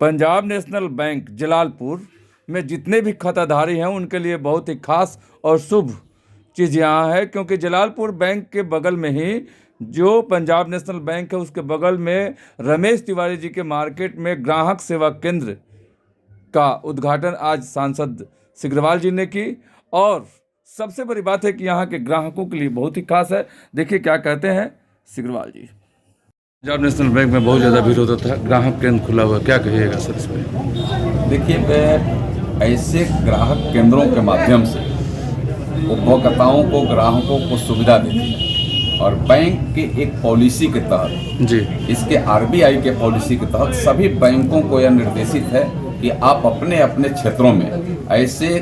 Punjab national bank Jalalpur में जितने भी खाताधारी हैं उनके लिए बहुत ही खास और शुभ चीज़ यहाँ है, क्योंकि जलालपुर बैंक के बगल में ही जो पंजाब नेशनल बैंक है उसके बगल में रमेश तिवारी जी के मार्केट में ग्राहक सेवा केंद्र का उद्घाटन आज सांसद सिग्रीवाल जी ने की। और सबसे बड़ी बात है कि यहाँ के ग्राहकों के लिए बहुत ही खास है। देखिए क्या कहते हैं सिग्रीवाल जी। पंजाब नेशनल बैंक में बहुत ज़्यादा भीड़ होता था, ग्राहक केंद्र खुला हुआ, क्या कहिएगा सर इस पर? देखिए, ऐसे ग्राहक केंद्रों के माध्यम से उपभोक्ताओं को, ग्राहकों को सुविधा देती है और बैंक की एक पॉलिसी के तहत जी, इसके आरबीआई के पॉलिसी के तहत सभी बैंकों को यह निर्देशित है कि आप अपने अपने क्षेत्रों में ऐसे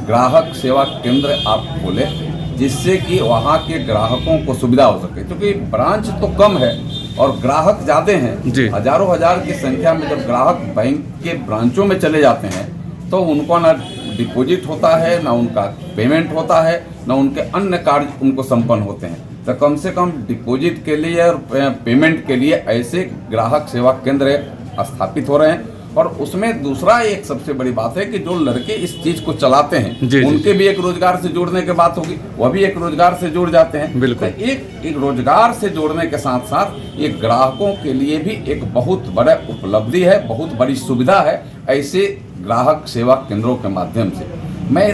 ग्राहक सेवा केंद्र आप खोलें जिससे कि वहाँ के ग्राहकों को सुविधा हो सके, क्योंकि ब्रांच तो कम है और ग्राहक ज़्यादा हैं। हजारों हजार की संख्या में जब ग्राहक बैंक के ब्रांचों में चले जाते हैं तो उनको ना डिपॉजिट होता है, ना उनका पेमेंट होता है, ना उनके अन्य कार्य उनको संपन्न होते हैं। तो कम से कम डिपॉजिट के लिए और पेमेंट के लिए ऐसे ग्राहक सेवा केंद्र स्थापित हो रहे हैं। और उसमें दूसरा एक सबसे बड़ी बात है कि जो लड़के इस चीज को चलाते हैं उनके भी एक रोजगार से जोड़ने की बात होगी, वह भी एक रोजगार से जुड़ जाते हैं। बिल्कुल। तो एक रोजगार से जोड़ने के साथ साथ ये ग्राहकों के लिए भी एक बहुत बड़ा उपलब्धि है, बहुत बड़ी सुविधा है ऐसे ग्राहक सेवा केंद्रों के माध्यम से। मैं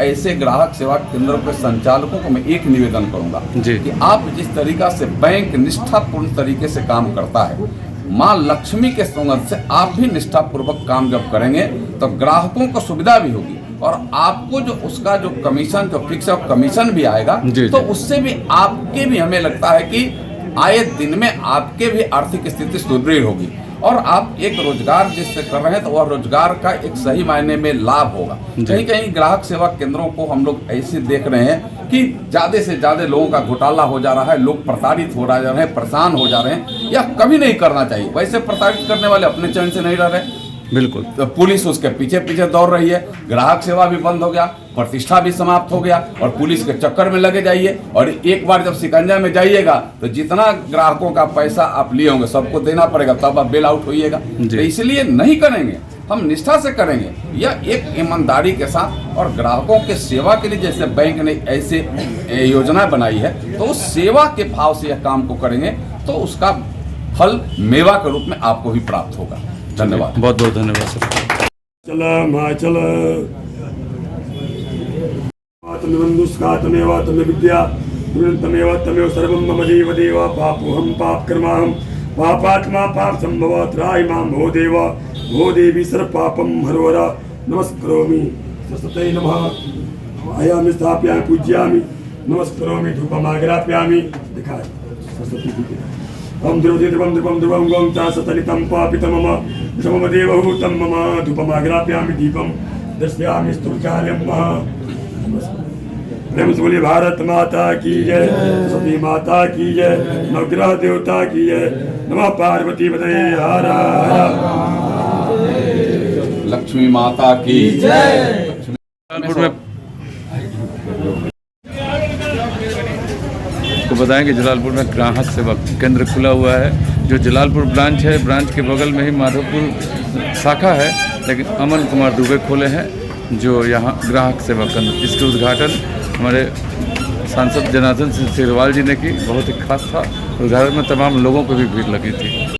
ऐसे ग्राहक सेवा केंद्रों के संचालकों को मैं एक निवेदन करूंगा कि आप जिस तरीका से बैंक निष्ठापूर्ण तरीके से काम करता है, माँ लक्ष्मी के संगत से आप भी निष्ठापूर्वक काम जब करेंगे तो ग्राहकों को सुविधा भी होगी और आपको जो उसका जो कमीशन, जो फिक्स ऑफ कमीशन भी आएगा तो उससे भी आपके भी, हमें लगता है कि आए दिन में आपके भी आर्थिक स्थिति सुदृढ़ होगी और आप एक रोजगार जिससे कर रहे हैं तो वह रोजगार का एक सही मायने में लाभ होगा। कहीं कहीं ग्राहक सेवा केंद्रों को हम लोग ऐसे देख रहे हैं कि ज़्यादा से ज़्यादा लोगों का घोटाला हो जा रहा है, लोग प्रताड़ित हो जा रहे हैं, परेशान हो जा रहे हैं। यह कभी नहीं करना चाहिए। वैसे प्रताड़ित करने वाले अपने चैन से नहीं रह रहे। बिल्कुल। तो पुलिस उसके पीछे पीछे दौड़ रही है, ग्राहक सेवा भी बंद हो गया, प्रतिष्ठा भी समाप्त हो गया और पुलिस के चक्कर में लगे जाइए और एक बार जब शिकंजा में जाइएगा तो जितना ग्राहकों का पैसा आप लिए होंगे सबको देना पड़ेगा, तब आप बेल आउट होइएगा। तो इसलिए नहीं करेंगे, हम निष्ठा से करेंगे, यह एक ईमानदारी के साथ और ग्राहकों के सेवा के लिए जैसे बैंक ने ऐसे योजना बनाई है तो उस सेवा के भाव से यह काम को करेंगे तो उसका फल मेवा के रूप में आपको भी प्राप्त होगा। धन्यवाद, बहुत बहुत धन्यवाद सर। चल माचल तमेव तमे विद्या तमेव तमेव सर्वं मम देव देव पापोहम पाप कर्माहम पापात्मा पाप संभव त्राहि मां भो देवी सर्व पापम हरोर नमस्करोमि सरस्वती नमः आयामि स्थापयामि पूज्यामि नमस्करोमि धूपमाग्रापयामि। दिखा सरस्वती ओम ध्रुवं ध्रुवं ध्रुवं गं च सतलितं पापितं मम मम देवहूतं मम धूपमाग्रापयामि दीपं दर्शयामि स्तुतिकार्यं प्रेम से बोलिए भारत माता की जय, सरस्वती माता की जय, नवग्रह देवता की जय, नमः पार्वती पतये हर हर, लक्ष्मी माता की जय। को बताएं कि जलालपुर में ग्राहक सेवा केंद्र खुला हुआ है। जो जलालपुर ब्रांच है, ब्रांच के बगल में ही माधोपुर शाखा है, लेकिन अमन कुमार दुबे खोले हैं जो यहाँ ग्राहक सेवा केंद्र, इसके उद्घाटन हमारे सांसद जनार्दन सिंह सिग्रीवाल जी ने की। बहुत ही खास था, उद्घाटन में तमाम लोगों को भी भीड़ लगी थी।